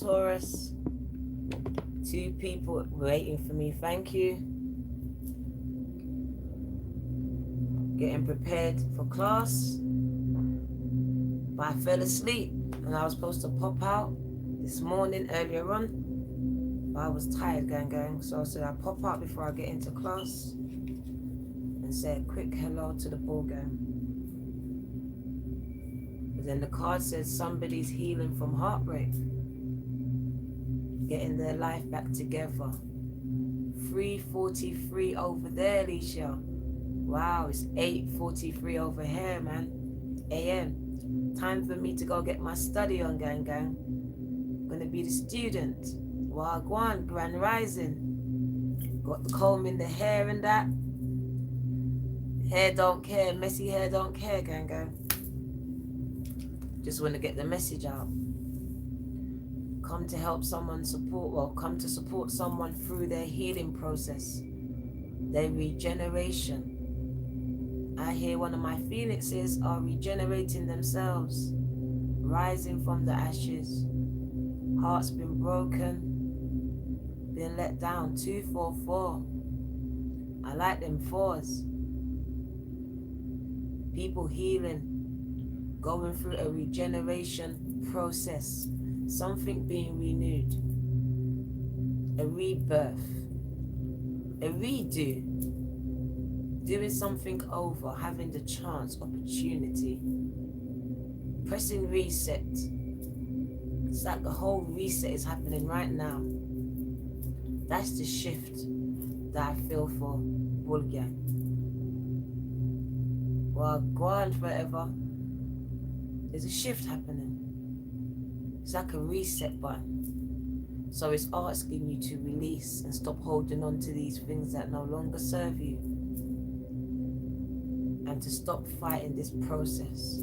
Taurus. 2 people waiting for me. Thank you. Getting prepared for class. But I fell asleep and I was supposed to pop out this morning earlier on. But I was tired gang. So I said I'll pop out before I get into class and say a quick hello to the ball gang. But then the card says somebody's healing from heartbreak. Getting their life back together. 3:43 over there, Alicia. Wow, it's 8:43 over here, man. AM. Time for me to go get my study on, gang. Gonna be the student. Wagwan, grand rising. Got the comb in the hair and that. Hair don't care, messy hair don't care, gang. Just want to get the message out. Come to help someone come to support someone through their healing process, their regeneration. I hear one of my phoenixes are regenerating themselves, rising from the ashes. Heart's been broken, been let down. 244. I like them 4s. People healing, going through a regeneration process. Something being renewed, a rebirth, a redo, doing something over, having the chance, opportunity, pressing reset. It's like the whole reset is happening right now. That's the shift that I feel for Bulgar. Well, go on forever. There's a shift happening. It's like a reset button. So it's asking you to release and stop holding on to these things that no longer serve you. And to stop fighting this process.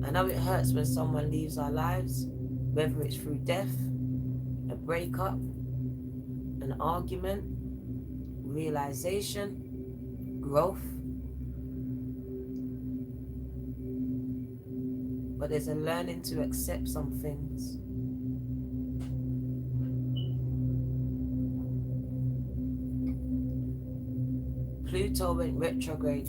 I know it hurts when someone leaves our lives, whether it's through death, a breakup, an argument, realization, growth. But there's a learning to accept some things. Pluto went retrograde.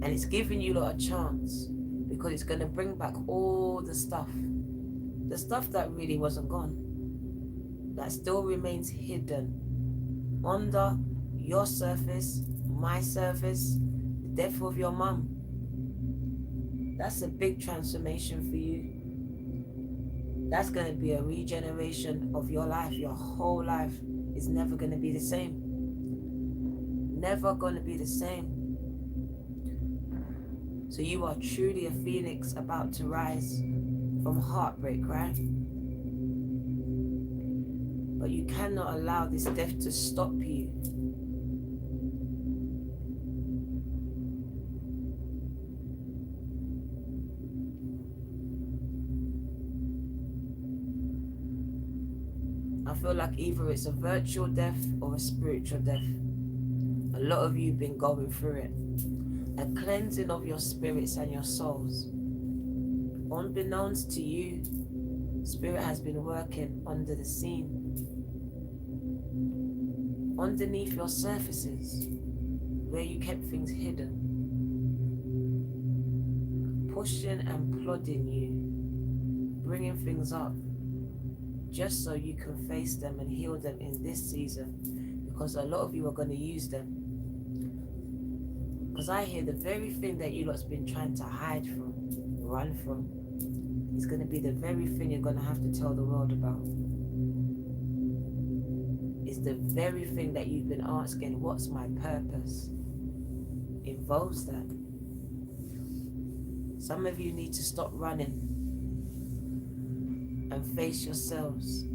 And it's giving you a chance because it's going to bring back all the stuff that really wasn't gone, that still remains hidden under your surface, my surface. Death of your mum. That's a big transformation for you. That's going to be a regeneration of your life. Your whole life is never going to be the same. Never going to be the same. So you are truly a phoenix about to rise from heartbreak, right? But you cannot allow this death to stop you. I feel like either it's a virtual death or a spiritual death. A lot of you have been going through it. A cleansing of your spirits and your souls. Unbeknownst to you, Spirit has been working under the scene. Underneath your surfaces, where you kept things hidden. Pushing and plodding you, bringing things up, just so you can face them and heal them in this season, because a lot of you are going to use them. Because I hear the very thing that you lot's been trying to hide from, run from, is going to be the very thing you're going to have to tell the world about. It's the very thing that you've been asking, what's my purpose? Involves that. Some of you need to stop running and face yourselves.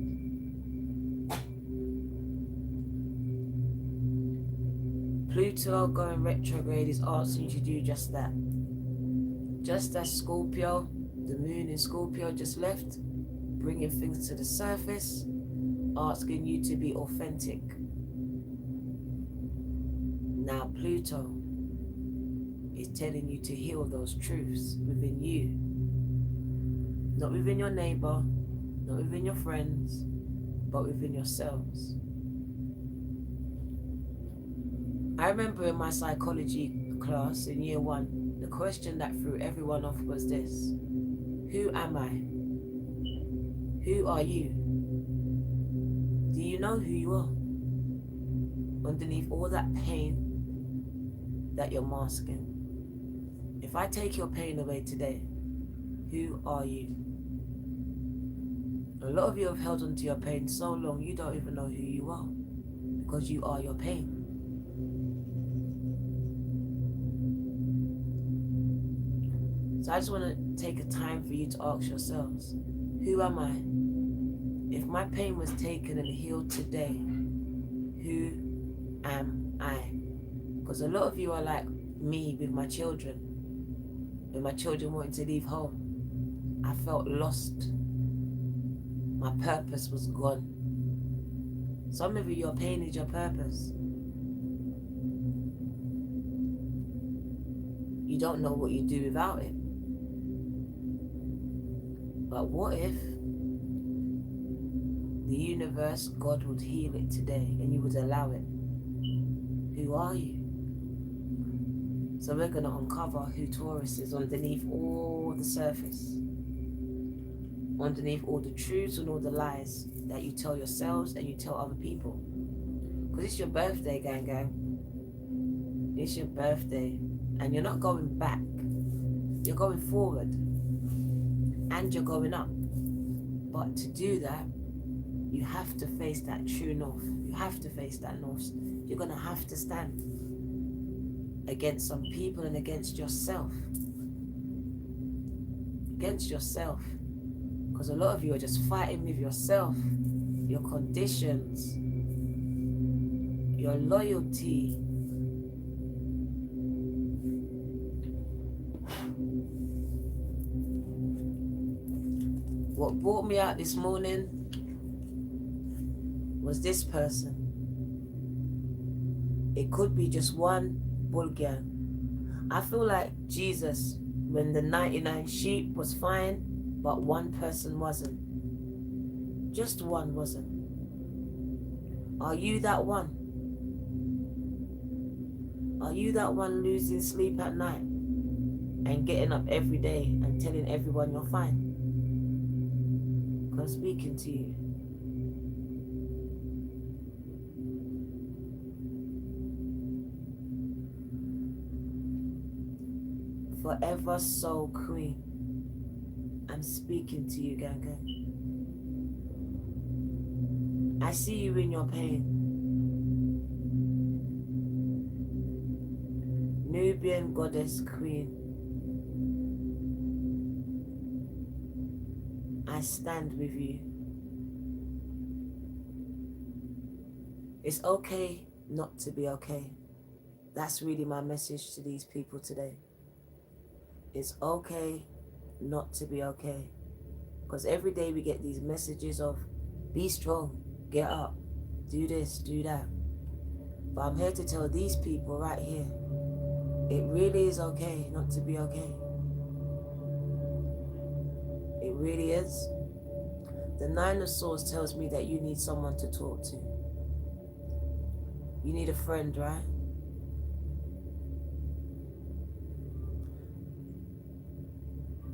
Pluto going retrograde is asking you to do just that. Just as Scorpio, the moon in Scorpio just left, bringing things to the surface, asking you to be authentic. Now Pluto is telling you to heal those truths within you. Not within your neighbor, not within your friends, but within yourselves. I remember in my psychology class in year 1, the question that threw everyone off was this: who am I? Who are you? Do you know who you are? Underneath all that pain that you're masking. If I take your pain away today, who are you? A lot of you have held onto your pain so long you don't even know who you are, because you are your pain. So I just want to take a time for you to ask yourselves, who am I? If my pain was taken and healed today, who am I? Because a lot of you are like me with my children. When my children wanted to leave home, I felt lost. My purpose was gone. Some of you, your pain is your purpose. You don't know what you do without it. But what if the universe, God, would heal it today and you would allow it? Who are you? So we're going to uncover who Taurus is underneath all the surface. Underneath all the truths and all the lies that you tell yourselves and you tell other people. Because it's your birthday, gang. It's your birthday. And you're not going back. You're going forward. And you're going up. But to do that, you have to face that true north. You have to face that north. You're going to have to stand against some people and against yourself. Against yourself. Because a lot of you are just fighting with yourself, your conditions, your loyalty. What brought me out this morning was this person. It could be just one Bulgar. I feel like Jesus, when the 99 sheep was fine, but one person wasn't. Just one wasn't. Are you that one? Are you that one losing sleep at night and getting up every day and telling everyone you're fine? Because I'm speaking to you. Forever Soul Queen. I'm speaking to you, gang. I see you in your pain. Nubian Goddess Queen. I stand with you. It's okay not to be okay. That's really my message to these people today. It's okay not to be okay. Because every day we get these messages of be strong, get up, do this, do that. But I'm here to tell these people right here, it really is okay not to be okay. It really is. The 9 of Swords tells me that you need someone to talk to. You need a friend, right?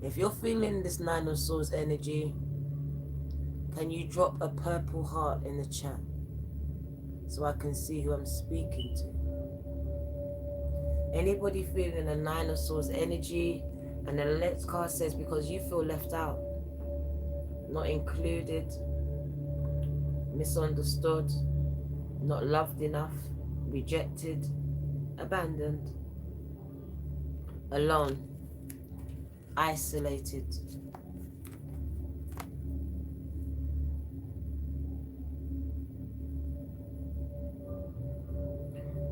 If you're feeling this 9 of Swords energy, can you drop a purple heart in the chat so I can see who I'm speaking to? Anybody feeling a 9 of Swords energy, and the next card says because you feel left out, not included, misunderstood, not loved enough, rejected, abandoned, alone, isolated.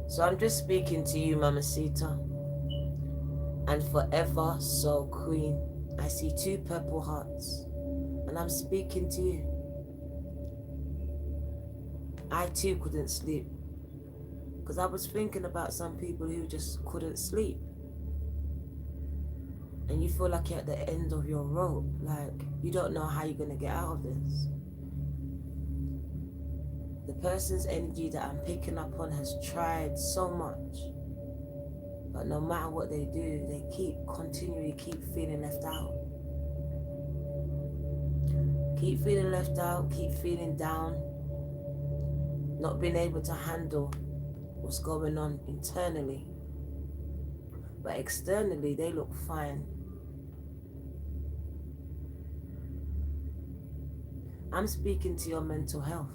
So I'm just speaking to you, Mamacita. And Forever Soul Queen. I see 2 purple hearts. And I'm speaking to you. I too couldn't sleep. Because I was thinking about some people who just couldn't sleep. and you feel like you're at the end of your rope, like you don't know how you're going to get out of this. The person's energy that I'm picking up on has tried so much, but no matter what they do, they continually keep feeling left out. Keep feeling left out, keep feeling down, not being able to handle what's going on internally. But externally, they look fine. I'm speaking to your mental health.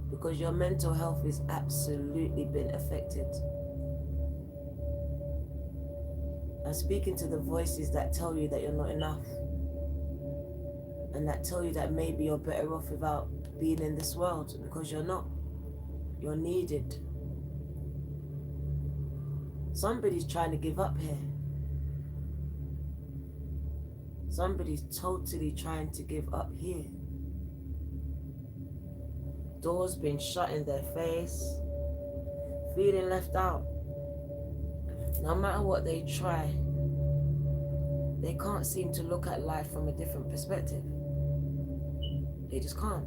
Because your mental health is absolutely been affected. I'm speaking to the voices that tell you that you're not enough. And that tell you that maybe you're better off without being in this world, because you're not. You're needed. Somebody's trying to give up here. Somebody's totally trying to give up here. Doors being shut in their face, feeling left out. No matter what they try, they can't seem to look at life from a different perspective. They just can't.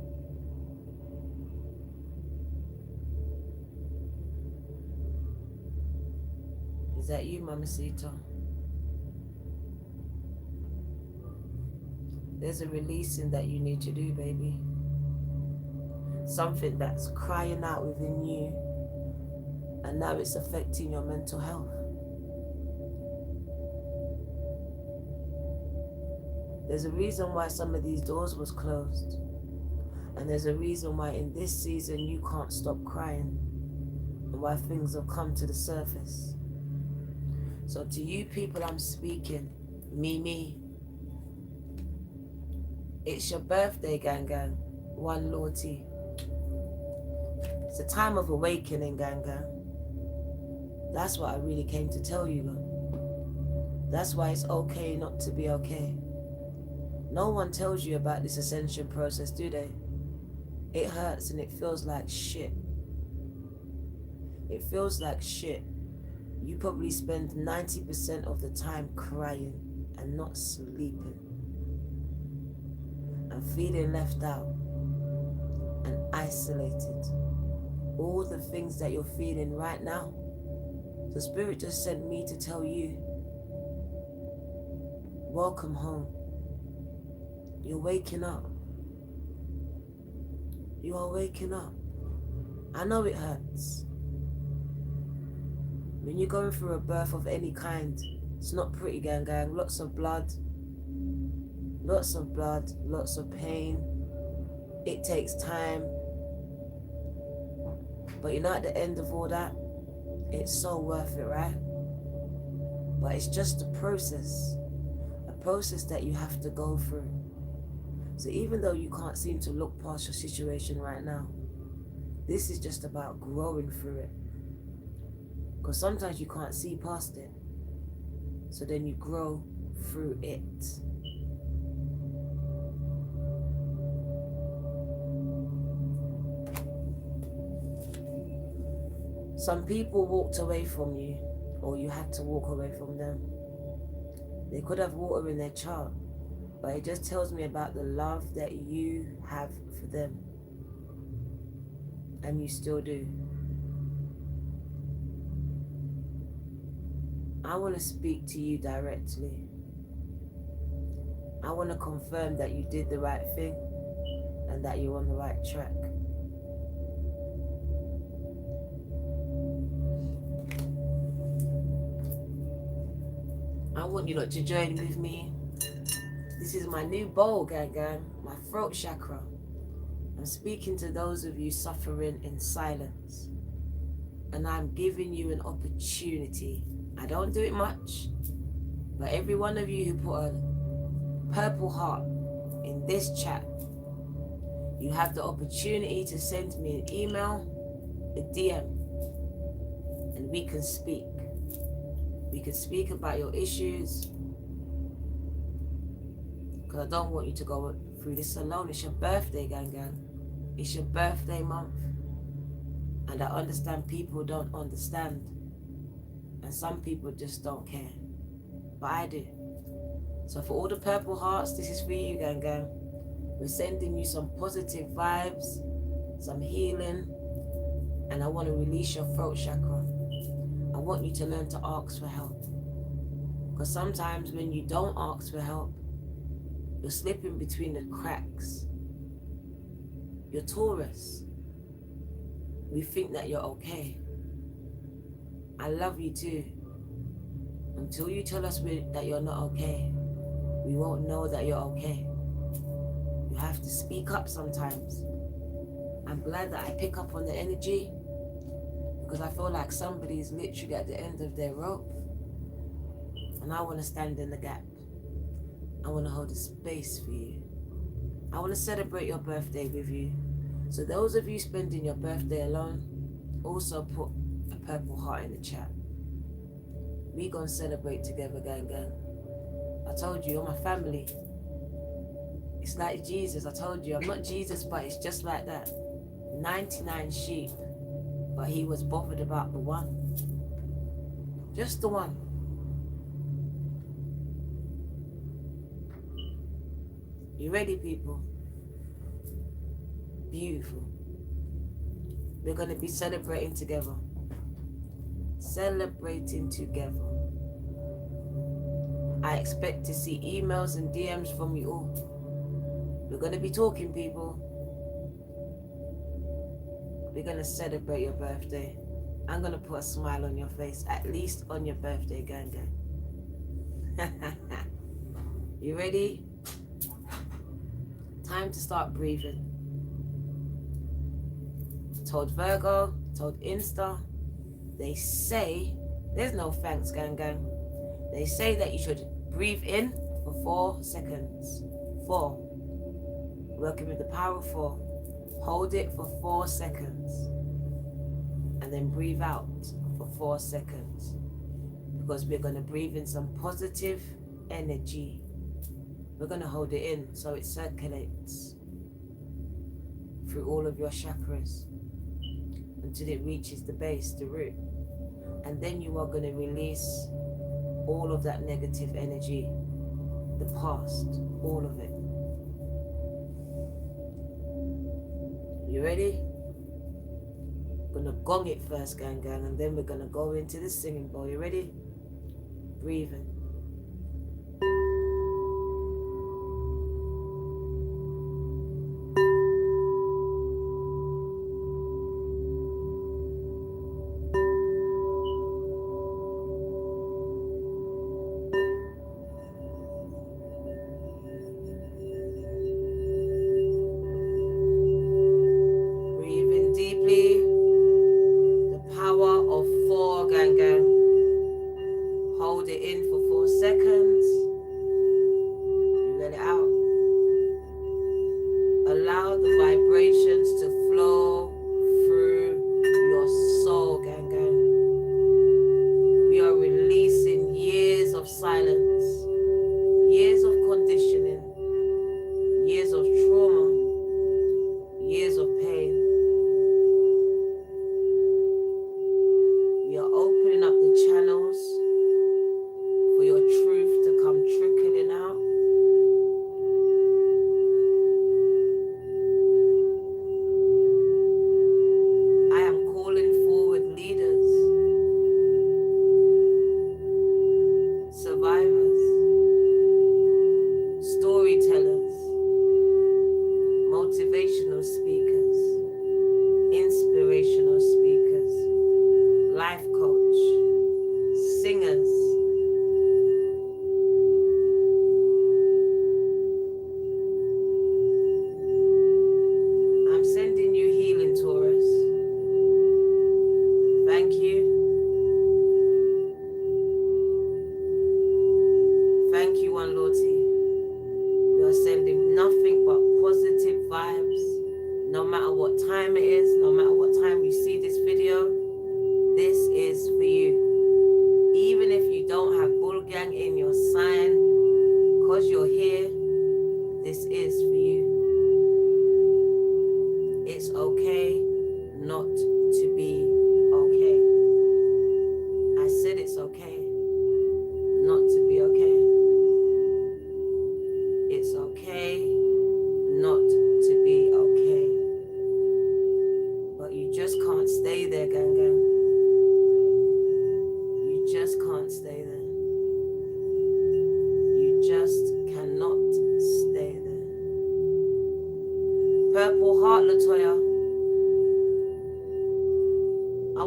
Is that you, Mamacita? There's a releasing that you need to do, baby. Something that's crying out within you, and now it's affecting your mental health. There's a reason why some of these doors was closed, and there's a reason why in this season you can't stop crying, and why things have come to the surface. So to you people I'm speaking, me, it's your birthday, gang. One Lordy. It's a time of awakening, gang. That's what I really came to tell you, though. That's why it's okay not to be okay. No one tells you about this ascension process, do they? It hurts and it feels like shit. It feels like shit. You probably spend 90% of the time crying and not sleeping and feeling left out and isolated. All the things that you're feeling right now. The Spirit just sent me to tell you, welcome home. You're waking up. You are waking up. I know it hurts. When you're going through a birth of any kind, it's not pretty, gang. Lots of blood, lots of pain. It takes time. But you know, at the end of all that, it's so worth it, right? But it's just a process that you have to go through. So even though you can't seem to look past your situation right now, this is just about growing through it. Because sometimes you can't see past it. So then you grow through it. Some people walked away from you, or you had to walk away from them. They could have water in their chart, but it just tells me about the love that you have for them. And you still do. I want to speak to you directly. I want to confirm that you did the right thing and that you're on the right track. I want you lot to join with me. This is my new bowl, gang, my throat chakra. I'm speaking to those of you suffering in silence. And I'm giving you an opportunity. I don't do it much, but every one of you who put a purple heart in this chat, you have the opportunity to send me an email, a DM, and we can speak. We can speak about your issues, because I don't want you to go through this alone. It's your birthday, gang. It's your birthday month, and I understand people don't understand. And some people just don't care. But I do. So for all the purple hearts, this is for you, gang gang. We're sending you some positive vibes, some healing, and I want to release your throat chakra. I want you to learn to ask for help. Because sometimes when you don't ask for help, you're slipping between the cracks. You're Taurus. We think that you're okay. I love you too. Until you tell us that you're not okay, we won't know that you're okay. You have to speak up sometimes. I'm glad that I pick up on the energy, because I feel like somebody's literally at the end of their rope, and I want to stand in the gap. I want to hold a space for you. I want to celebrate your birthday with you. So those of you spending your birthday alone, also put a purple heart in the chat. We gonna celebrate together, gang gang. I told you, you're my family. It's like Jesus. I told you, I'm not Jesus, but it's just like that. 99 sheep, but he was bothered about the one. Just the one. You ready, people? Beautiful. We're going to be celebrating together. Celebrating together. I expect to see emails and DMs from you all. We're going to be talking, people. We're going to celebrate your birthday. I'm going to put a smile on your face, at least on your birthday, gang gang. You ready? Time to start breathing. Told Virgo, told Insta, they say, there's no thanks, gang gang. They say that you should breathe in for 4 seconds. 4. Working with the power of 4. Hold it for 4 seconds. And then breathe out for 4 seconds. Because we're going to breathe in some positive energy. We're going to hold it in so it circulates through all of your chakras until it reaches the base, the root. And then you are going to release all of that negative energy, the past, all of it. You ready? We're gonna gong it first, gang gang, and then we're gonna go into the singing bowl. You ready? Breathing.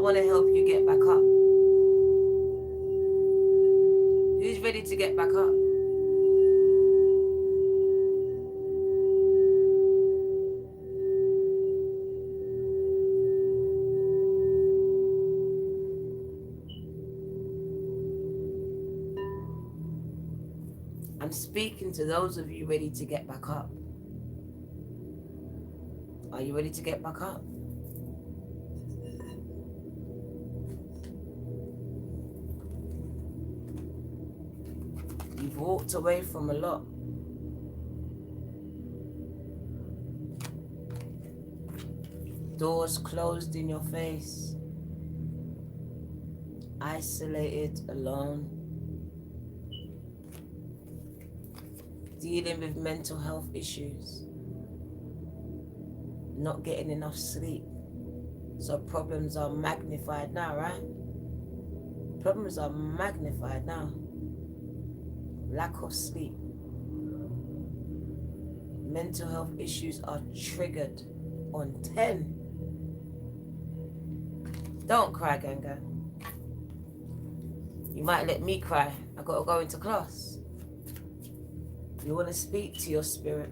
want to help you get back up. Who's ready to get back up? I'm speaking to those of you ready to get back up. Are you ready to get back up? You've walked away from a lot. Doors closed in your face. Isolated, alone. Dealing with mental health issues. Not getting enough sleep. So problems are magnified now, right? Problems are magnified now. Lack of sleep. Mental health issues are triggered on 10. Don't cry, Ganga. You might let me cry. I gotta go into class. You want to speak to your spirit.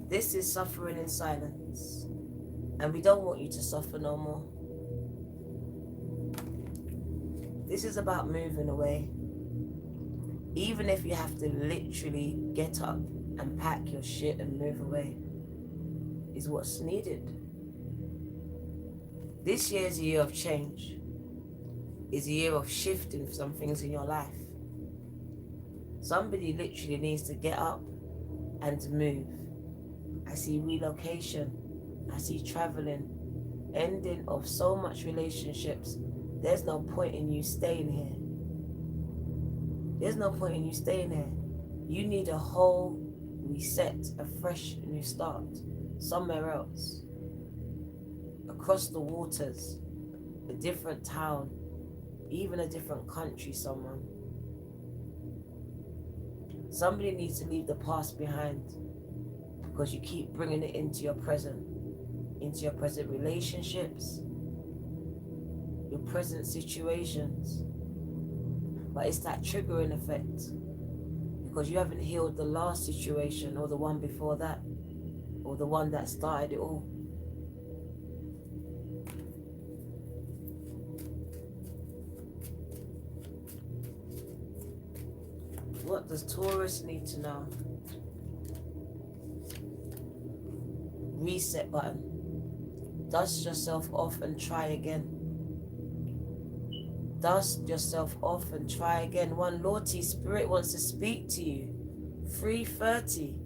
This is suffering in silence. And we don't want you to suffer no more. This is about moving away. Even if you have to literally get up and pack your shit and move away, is what's needed. This year is a year of change. Is a year of shifting some things in your life. Somebody literally needs to get up and move. I see relocation. I see traveling. Ending of so much relationships. There's no point in you staying here. There's no point in you staying here. You need a whole reset, a fresh new start. Somewhere else. Across the waters. A different town. Even a different country, someone. Somebody needs to leave the past behind because you keep bringing it into your present relationships, your present situations. But it's that triggering effect because you haven't healed the last situation or the one before that or the one that started it all. What does Taurus need to know? Reset button. Dust yourself off and try again. Dust yourself off and try again. One Lordy, Spirit wants to speak to you. 3:30.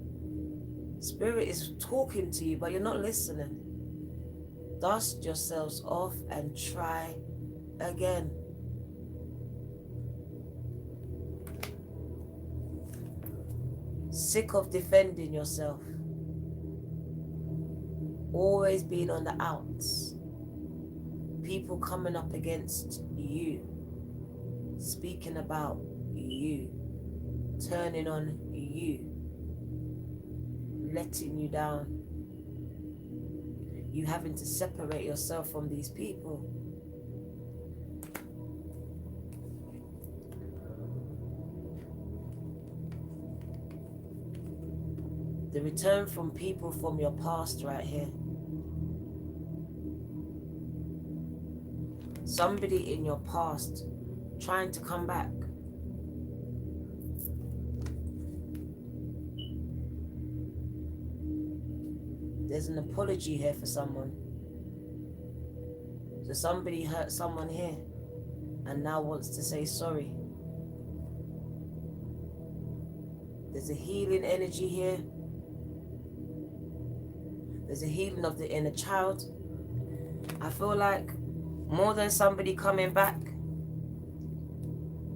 Spirit is talking to you, but you're not listening. Dust yourselves off and try again. Sick of defending yourself. Always being on the outs. People coming up against you. Speaking about you. Turning on you. Letting you down. You having to separate yourself from these people. The return from people from your past right here. Somebody in your past trying to come back. There's an apology here for someone. So somebody hurt someone here and now wants to say sorry. There's a healing energy here. There's a healing of the inner child. I feel like more than somebody coming back,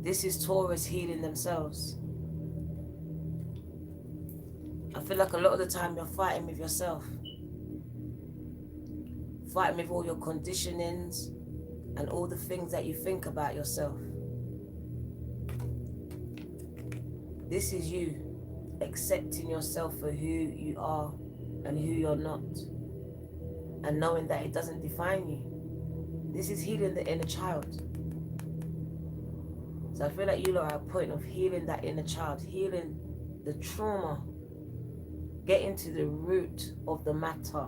this is Taurus healing themselves. I feel like a lot of the time you're fighting with yourself. Fighting with all your conditionings and all the things that you think about yourself. This is you accepting yourself for who you are and who you're not, and knowing that it doesn't define you. This is healing the inner child. So I feel like you lot are at a point of healing that inner child, healing the trauma, getting to the root of the matter,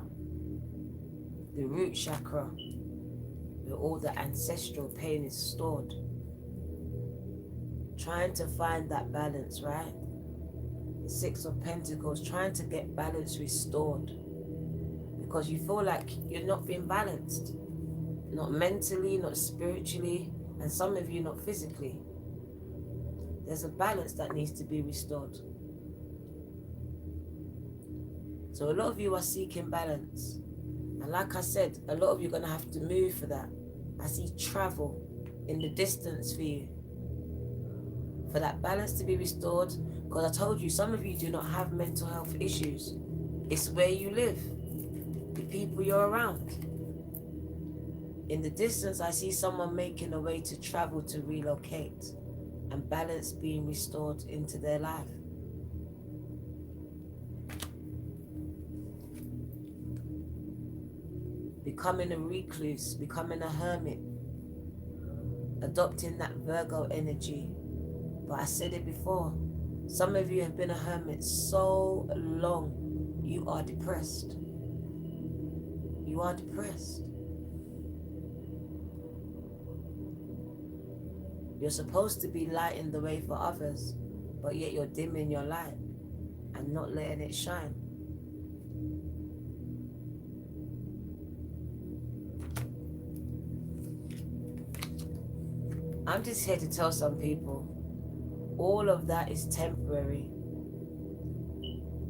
the root chakra, where all the ancestral pain is stored. Trying to find that balance, right? The Six of Pentacles, trying to get balance restored. Because you feel like you're not being balanced. Not mentally, not spiritually, and some of you not physically. There's a balance that needs to be restored. So a lot of you are seeking balance. And like I said, a lot of you are going to have to move for that. I see travel in the distance for you. For that balance to be restored. Because I told you, some of you do not have mental health issues. It's where you live. The people you're around. In the distance, I see someone making a way to travel to relocate. And balance being restored into their life. Becoming a recluse, becoming a hermit, adopting that Virgo energy. But I said it before, some of you have been a hermit so long, you are depressed. You are depressed. You're supposed to be lighting the way for others, but yet you're dimming your light and not letting it shine. I'm just here to tell some people, all of that is temporary.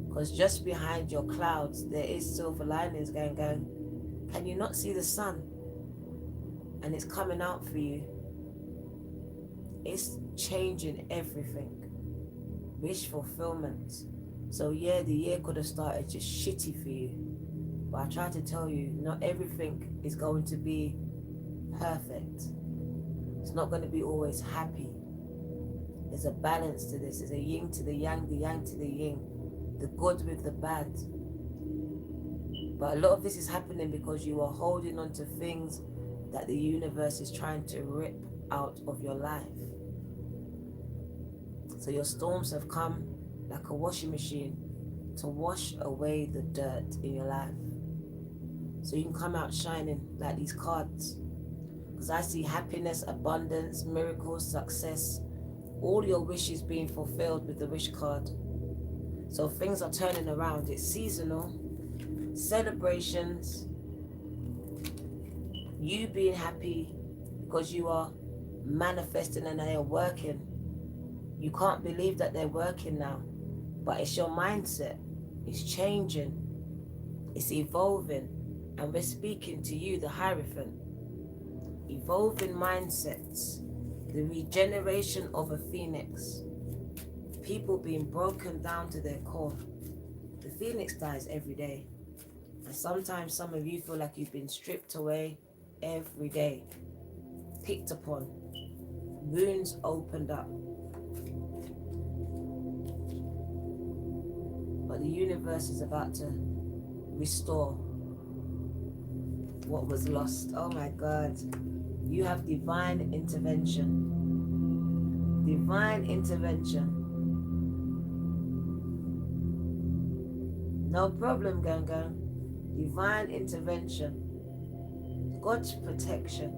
Because just behind your clouds, there is silver linings going. Can you not see the sun? And it's coming out for you. It's changing everything. Wish fulfillment. So yeah, the year could have started just shitty for you. But I try to tell you, not everything is going to be perfect. It's not going to be always happy. There's a balance to this. There's a yin to the yang to the yin. The good with the bad. But a lot of this is happening because you are holding on to things that the universe is trying to rip out of your life. So your storms have come like a washing machine to wash away the dirt in your life. So you can come out shining like these cards. Because I see happiness, abundance, miracles, success, all your wishes being fulfilled with the wish card. So things are turning around. It's seasonal. Celebrations. You being happy because you are manifesting and they are working. You can't believe that they're working now. But it's your mindset. It's changing. It's evolving. And we're speaking to you, the Hierophant. Evolving mindsets. The regeneration of a phoenix. People being broken down to their core. The phoenix dies every day. And sometimes some of you feel like you've been stripped away every day. Picked upon. Wounds opened up. But the universe is about to restore what was lost. Oh my God. You have divine intervention. Divine intervention. No problem, gang. Divine intervention. God's protection.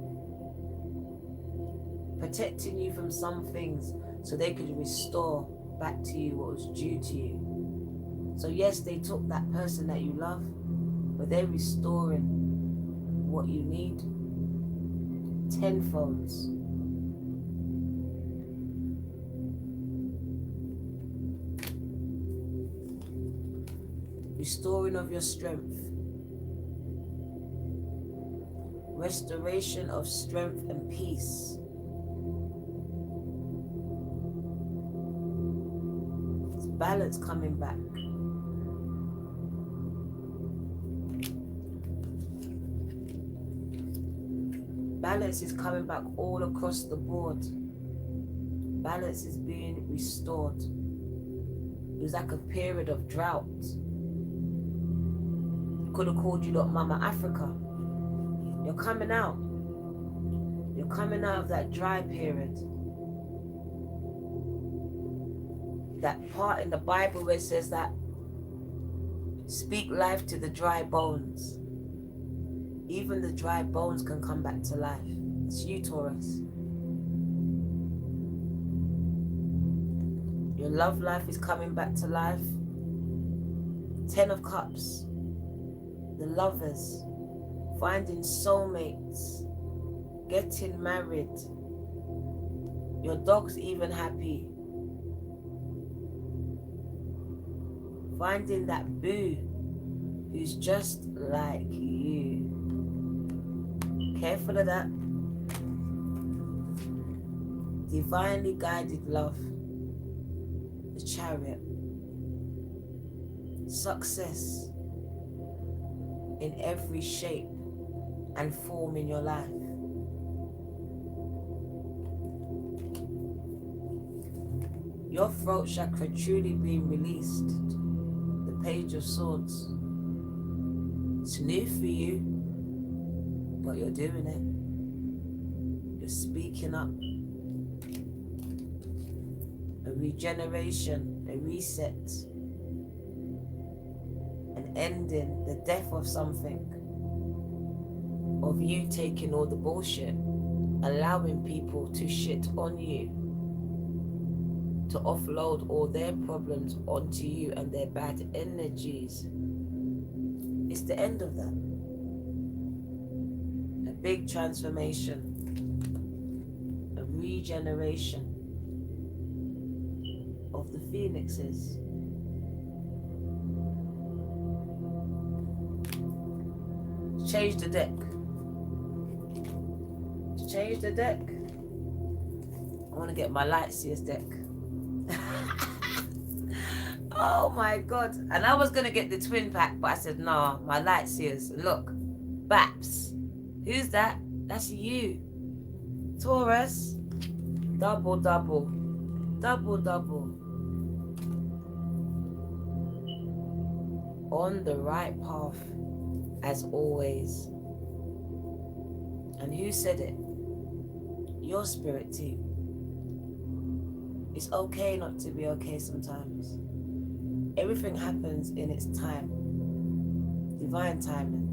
Protecting you from some things so they could restore back to you what was due to you. So yes, they took that person that you love, but they're restoring what you need tenfold. Restoring of your strength. Restoration of strength and peace. It's balance coming back. Balance is coming back all across the board. Balance is being restored. It was like a period of drought. Could have called you lot Mama Africa. You're coming out. coming out of that dry period. That part in the Bible where it says that speak life to the dry bones. Even the dry bones can come back to life. It's you, Taurus. Your love life is coming back to life. 10 of Cups. The lovers. Finding soulmates. Getting married. Your dog's even happy. Finding that boo who's just like you. Careful of that. Divinely guided love. The Chariot. Success in every shape and form in your life. Your throat chakra truly being released. The Page of Swords. It's new for you, but you're doing it. You're speaking up. A regeneration, a reset, an ending, the death of something, of you taking all the bullshit, allowing people to shit on you, to offload all their problems onto you and their bad energies. It's the end of that. A big transformation, a regeneration of the Pheonixes. Change the deck. Change the deck. I want to get my Lightseers deck. Oh my God. And I was going to get the twin pack, but I said, nah, my Lightseers. Look, Baps. Who's that? That's you. Taurus. Double, double. Double, double. On the right path, as always. And who said it? Your spirit team. It's okay not to be okay sometimes. Everything happens in its time. Divine timing.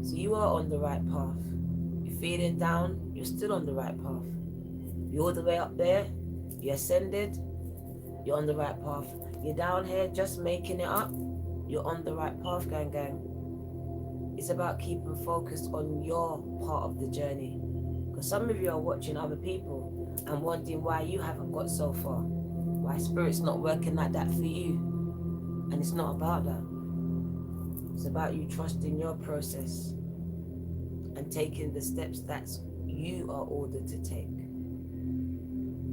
So you are on the right path. You're feeling down, you're still on the right path. You're all the way up there, you ascended, you're on the right path. You're down here just making it up, you're on the right path, gang gang. It's about keeping focused on your part of the journey. Because some of you are watching other people and wondering why you haven't got so far. Why Spirit's not working like that for you. And it's not about that. It's about you trusting your process and taking the steps that you are ordered to take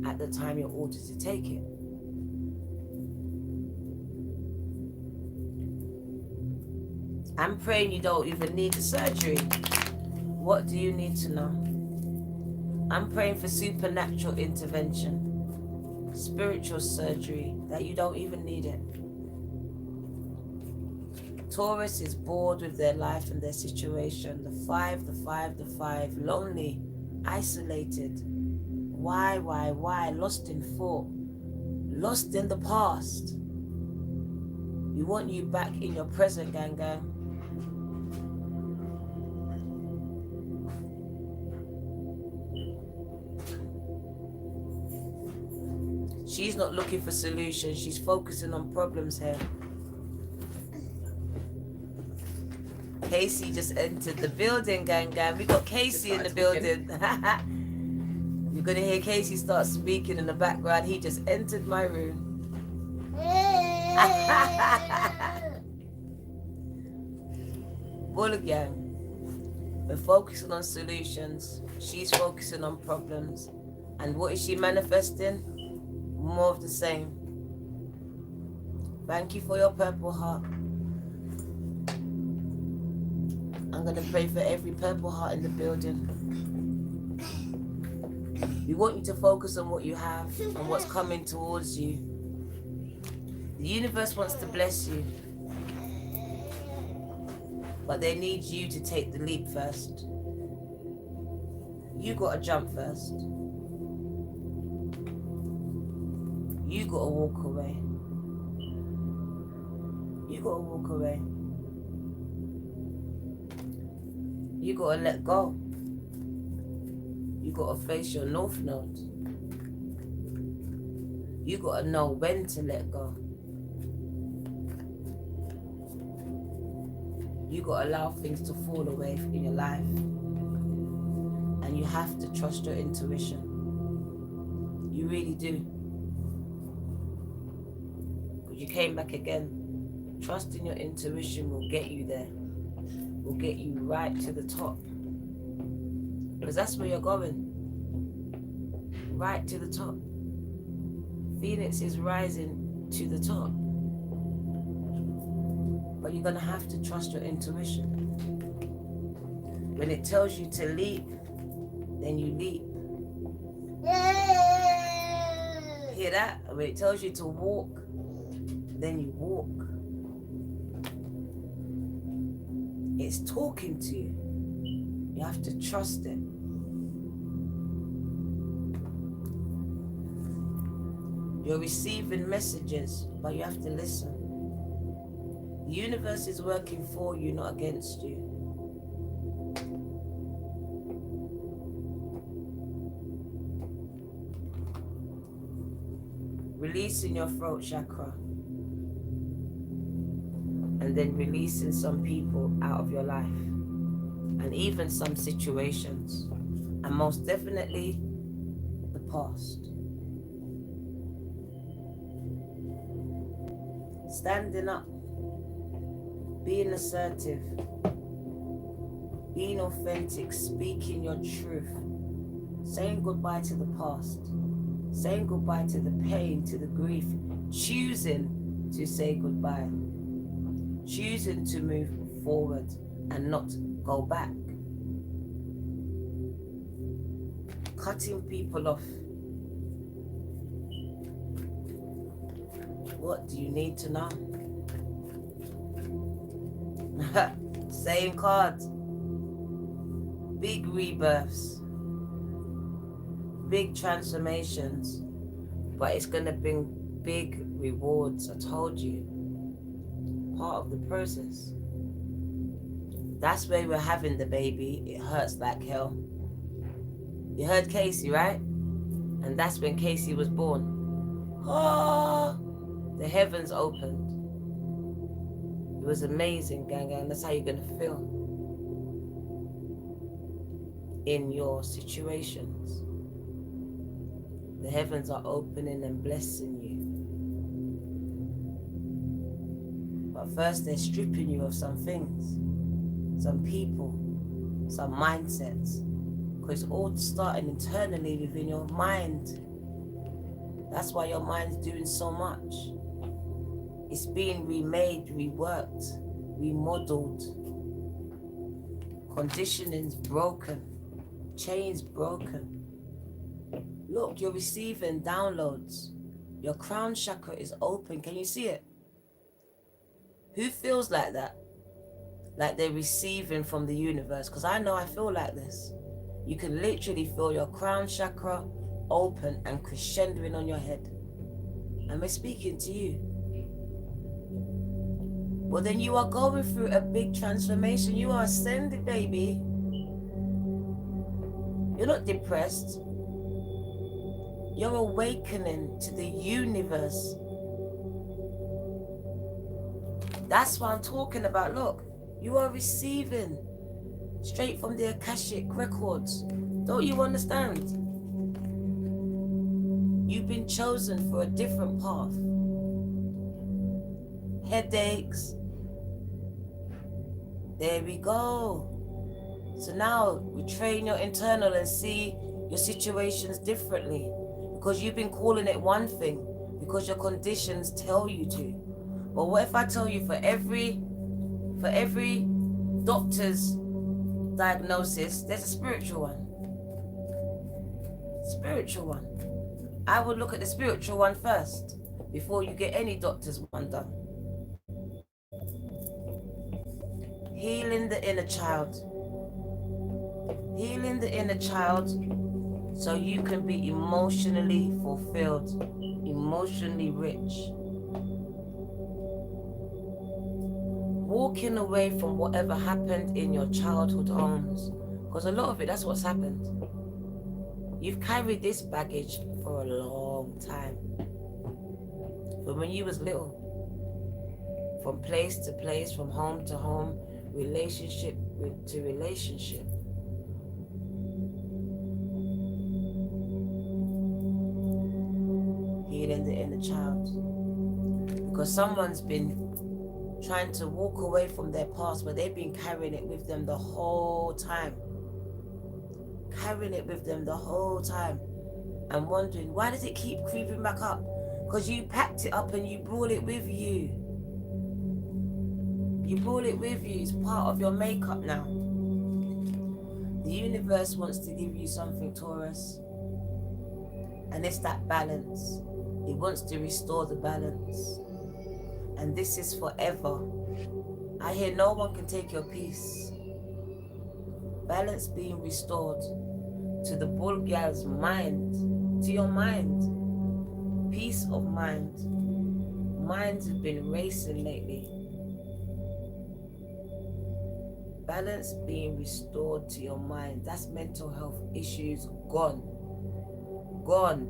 at the time you're ordered to take it. I'm praying you don't even need the surgery. What do you need to know? I'm praying for supernatural intervention, spiritual surgery, that you don't even need it. Taurus is bored with their life and their situation. The five, lonely, isolated. Why? Lost in thought, lost in the past. We want you back in your present, gang gang. She's not looking for solutions, she's focusing on problems here. Casey just entered the building, gang gang. We got Casey in the building. You're gonna hear Casey start speaking in the background. He just entered my room. Bull gang. We're focusing on solutions. She's focusing on problems. And what is she manifesting? More of the same. Thank you for your purple heart. I'm going to pray for every purple heart in the building. We want you to focus on what you have and what's coming towards you. The universe wants to bless you, but they need you to take the leap first. You got to jump first. You got to walk away. You got to walk away. You got to let go. You got to face your north node. You got to know when to let go. You got to allow things to fall away in your life. And you have to trust your intuition. You really do. Because you came back again. Trusting your intuition will get you there. Will get you right to the top. Because that's where you're going. Right to the top. Phoenix is rising to the top. But you're going to have to trust your intuition. When it tells you to leap, then you leap. Hear that? When it tells you to walk, then you walk. It's talking to you. You have to trust it. You're receiving messages, but you have to listen. The universe is working for you, not against you. Releasing your throat chakra. And then releasing some people out of your life. And even some situations. And most definitely, the past. Standing up. Being assertive. Being authentic. Speaking your truth. Saying goodbye to the past. Saying goodbye to the pain, to the grief. Choosing to say goodbye. Choosing to move forward and not go back. Cutting people off. What do you need to know? Same card. Big rebirths. Big transformations. But it's going to bring big rewards, I told you. Part of the process. That's where we're having the baby. It hurts like hell. You heard Casey, right? And that's when Casey was born. Oh, the heavens opened. It was amazing, gang. That's how you're going to feel in your situations. The heavens are opening and blessing you. But first they're stripping you of some things, some people, some mindsets. Because it's all starting internally within your mind. That's why your mind's doing so much. It's being remade, reworked, remodeled. Conditioning's broken. Chains broken. Look, you're receiving downloads. Your crown chakra is open. Can you see it? Who feels like that? Like they're receiving from the universe? Because I know I feel like this. You can literally feel your crown chakra open and crescendoing on your head. And we're speaking to you. Well, then you are going through a big transformation. You are ascended, baby. You're not depressed. You're awakening to the universe. That's what I'm talking about. Look, you are receiving straight from the Akashic records. Don't you understand? You've been chosen for a different path. Headaches. There we go. So now we train your internal and see your situations differently. Because you've been calling it one thing. Because your conditions tell you to. But what if I tell you for every doctor's diagnosis, there's a spiritual one. Spiritual one. I would look at the spiritual one first before you get any doctor's one done. Healing the inner child. Healing the inner child so you can be emotionally fulfilled, emotionally rich. Walking away from whatever happened in your childhood homes, because a lot of it, that's what's happened. You've carried this baggage for a long time. From when you was little, from place to place, from home to home, relationship to relationship. Healing the inner child. Because someone's been trying to walk away from their past, but they've been carrying it with them the whole time. Carrying it with them the whole time. And wondering, why does it keep creeping back up? Because you packed it up and you brought it with you. You brought it with you. It's part of your makeup now. The universe wants to give you something, Taurus. And it's that balance. It wants to restore the balance. And this is forever. I hear no one can take your peace. Balance being restored to the bull gal's mind, to your mind. Peace of mind. Minds have been racing lately. Balance being restored to your mind. That's mental health issues gone. Gone.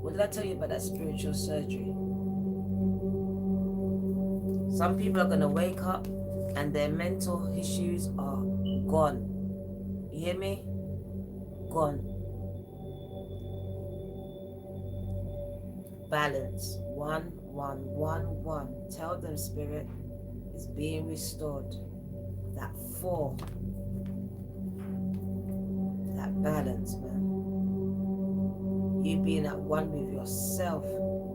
What did I tell you about that spiritual surgery? Some people are going to wake up and their mental issues are gone. You hear me? Gone. Balance. 1, 1, 1, 1. Tell them, Spirit, is being restored. That 4. That balance, man. You being at one with yourself,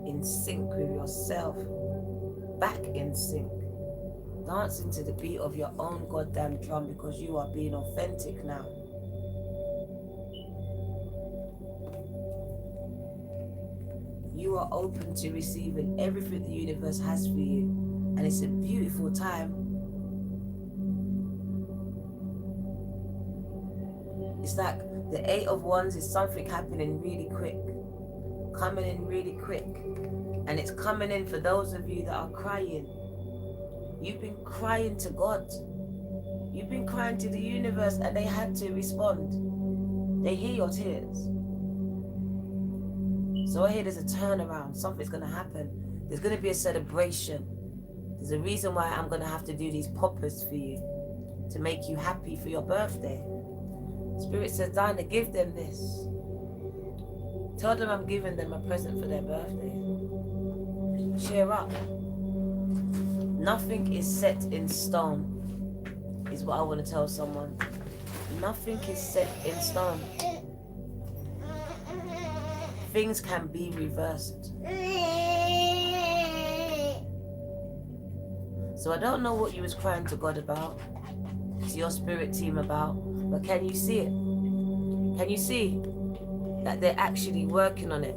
in sync with yourself, back in sync, dancing to the beat of your own goddamn drum because you are being authentic now. You are open to receiving everything the universe has for you, and it's a beautiful time. It's like the 8 of Wands is something happening really quick, coming in really quick. And it's coming in for those of you that are crying. You've been crying to God. You've been crying to the universe and they had to respond. They hear your tears. So I hear there's a turnaround. Something's going to happen. There's going to be a celebration. There's a reason why I'm going to have to do these poppers for you, to make you happy for your birthday. Spirit says, Dinah, give them this. Tell them I'm giving them a present for their birthday. Cheer up. Nothing is set in stone, is what I want to tell someone. Nothing is set in stone. Things can be reversed. So I don't know what you was crying to God about, to your spirit team about, but can you see it? Can you see that they're actually working on it?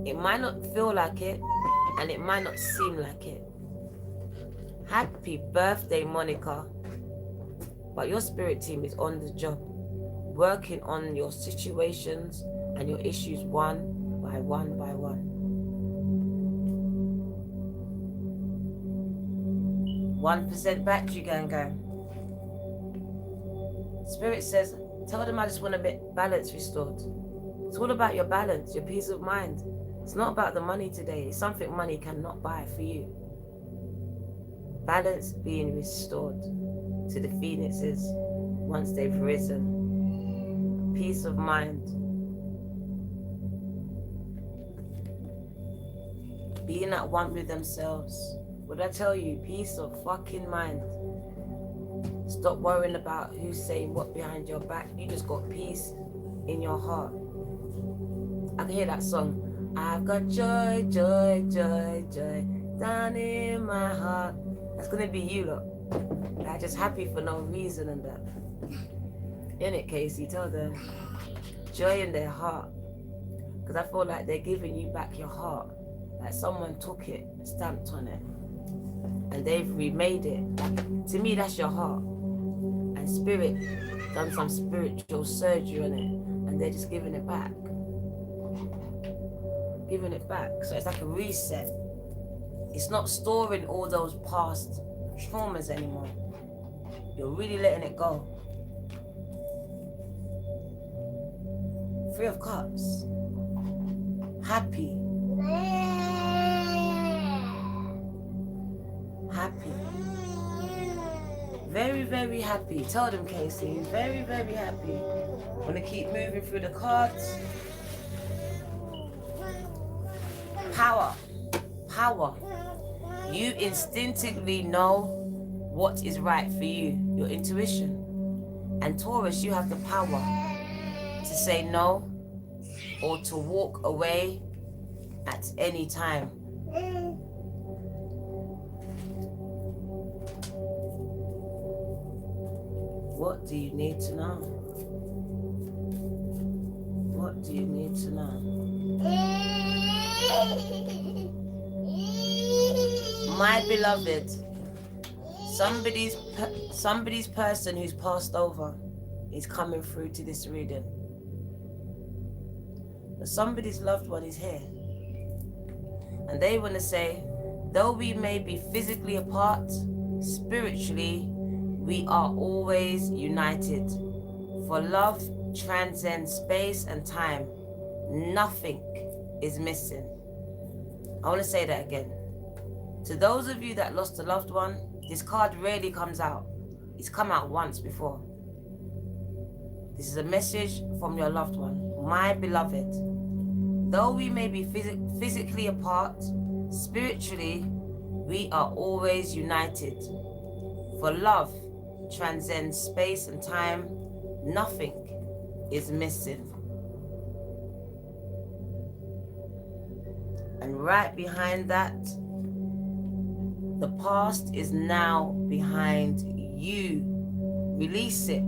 It might not feel like it, and it might not seem like it. Happy birthday, Monica. But your spirit team is on the job, working on your situations and your issues one by one by one. 1% battery, gang. Spirit says, tell them I just want a bit balance restored. It's all about your balance, your peace of mind. It's not about the money today. It's something money cannot buy for you. Balance being restored to the Pheonixes once they've risen. Peace of mind. Being at one with themselves. What I tell you, peace of fucking mind. Stop worrying about who's saying what behind your back. You just got peace in your heart. I can hear that song. I've got joy, joy, joy, joy down in my heart. That's gonna be you lot. They're just happy for no reason and that. In it, Casey, tell them joy in their heart. Because I feel like they're giving you back your heart. Like someone took it, stamped on it, and they've remade it. To me, that's your heart. And and spirit done some spiritual surgery on it, and they're just giving it back. Giving it back. So it's like a reset. It's not storing all those past traumas anymore. You're really letting it go. Three of Cups. Happy. Happy. Very, very happy. Tell them, Casey. Very, very happy. Want to keep moving through the cards. Power. Power. You instinctively know what is right for you. Your intuition. And Taurus, you have the power to say no or to walk away at any time. What do you need to know? What do you need to know? My beloved, somebody's person who's passed over is coming through to this reading. But somebody's loved one is here. And they want to say, though we may be physically apart, spiritually, we are always united. For love transcends space and time. Nothing is missing. I want to say that again. To those of you that lost a loved one, this card rarely comes out. It's come out once before. This is a message from your loved one. My beloved, though we may be physically apart, spiritually, we are always united. For love transcends space and time. Nothing is missing. And right behind that, the past is now behind you. Release it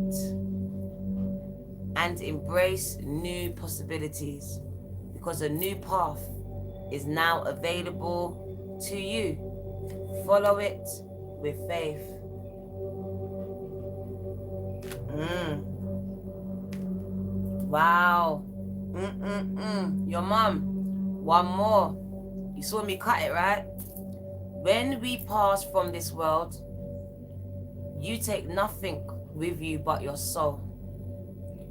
and embrace new possibilities, because a new path is now available to you. Follow it with faith. Wow. Your mum. One more. You saw me cut it, right? When we pass from this world, you take nothing with you but your soul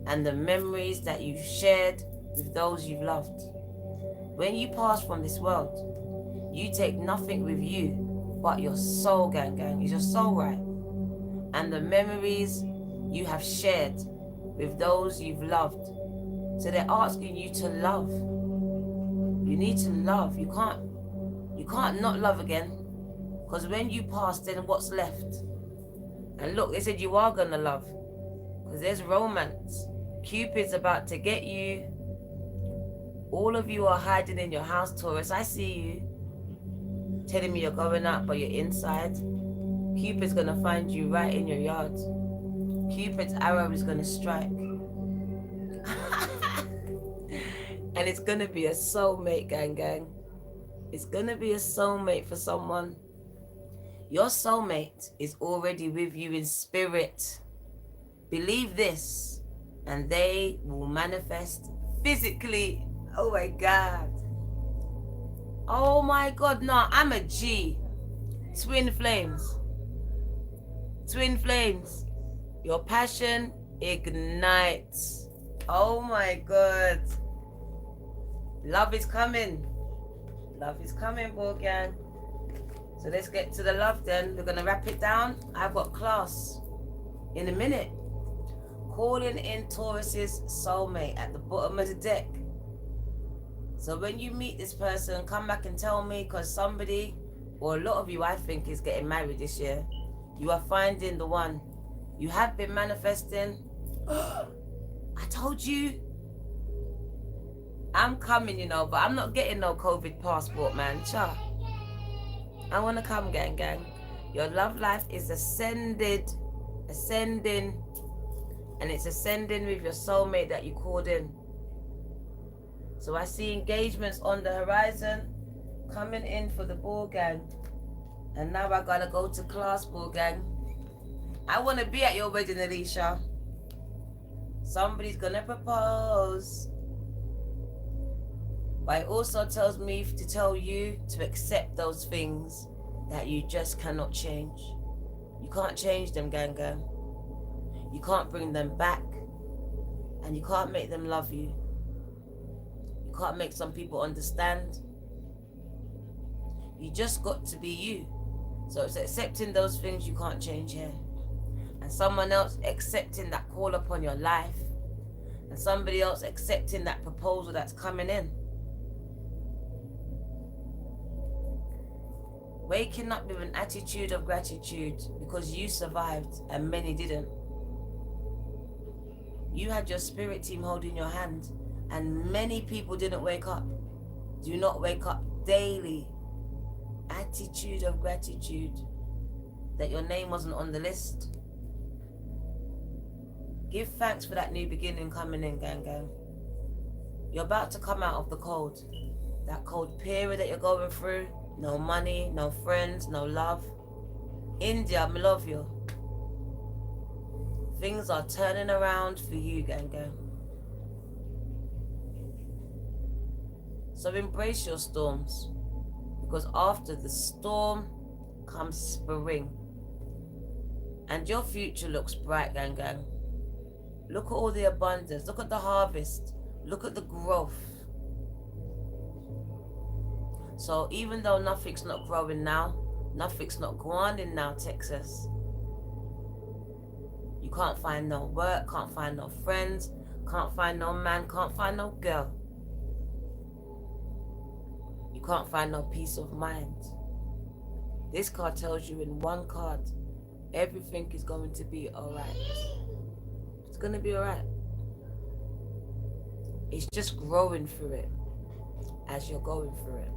and the memories that you've shared with those you've loved. When you pass from this world, you take nothing with you but your soul, gang. Is your soul right? And the memories you have shared with those you've loved. So they're asking you to love. You need to love. You can't not love again. Because when you pass, then what's left? And look, they said you are going to love. Because there's romance. Cupid's about to get you. All of you are hiding in your house, Taurus. I see you. Telling me you're going out, but you're inside. Cupid's going to find you right in your yard. Cupid's arrow is going to strike. And it's going to be a soulmate, gang. It's going to be a soulmate for someone. Your soulmate is already with you in spirit. Believe this, and they will manifest physically. Oh my God. Oh my God, no, I'm a G. Twin flames. Twin flames. Your passion ignites. Oh my God. Love is coming. Love is coming, boy gang. So let's get to the love then. We're going to wrap it down. I've got class in a minute. Calling in Taurus's soulmate at the bottom of the deck. So when you meet this person, come back and tell me, because somebody, or a lot of you I think, is getting married this year. You are finding the one. You have been manifesting. I told you. I'm coming, but I'm not getting no COVID passport, man. Cha. I want to come, gang. Your love life is ascending, and it's ascending with your soulmate that you called in. So I see engagements on the horizon coming in for the ball gang. And now I gotta go to class, ball gang. I want to be at your wedding, Alicia. Somebody's gonna propose. But it also tells me to tell you to accept those things that you just cannot change. You can't change them, gang. You can't bring them back. And you can't make them love you. You can't make some people understand. You just got to be you. So it's accepting those things you can't change here. And someone else accepting that call upon your life. And somebody else accepting that proposal that's coming in. Waking up with an attitude of gratitude because you survived and many didn't. You had your spirit team holding your hand and many people didn't wake up. Do not wake up daily. Attitude of gratitude that your name wasn't on the list. Give thanks for that new beginning coming in, gang. You're about to come out of the cold. That cold period that you're going through. No money, no friends, no love. India, I love you. Things are turning around for you, gang. So embrace your storms. Because after the storm comes spring. And your future looks bright, gang. Look at all the abundance. Look at the harvest. Look at the growth. So even though nothing's not growing now, nothing's not growing now, Texas. You can't find no work, can't find no friends, can't find no man, can't find no girl. You can't find no peace of mind. This card tells you in one card, everything is going to be alright. It's going to be alright. It's just growing through it as you're going through it.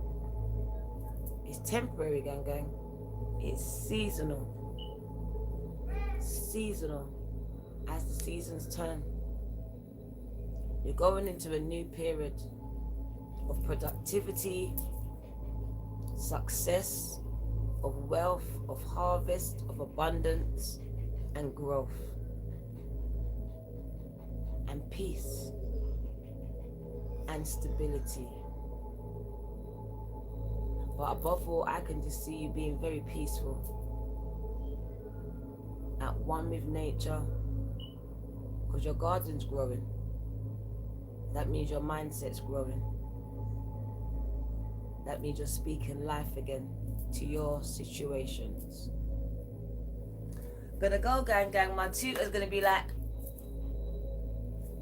It's temporary, gang. It's seasonal. Seasonal. As the seasons turn. You're going into a new period of productivity, success, of wealth, of harvest, of abundance, and growth. And peace. And stability. But above all, I can just see you being very peaceful. At one with nature. Because your garden's growing. That means your mindset's growing. That means you're speaking life again to your situations. Gonna go, gang. My tutor's gonna be like,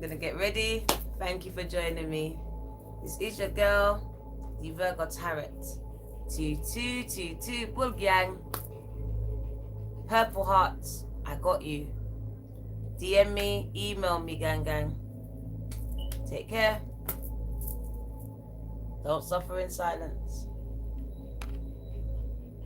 gonna get ready. Thank you for joining me. This is your girl, the Virgo Tarot. 2222 Bull Gang. Purple hearts, I got you. DM me, email me, gang. Take care. Don't suffer in silence.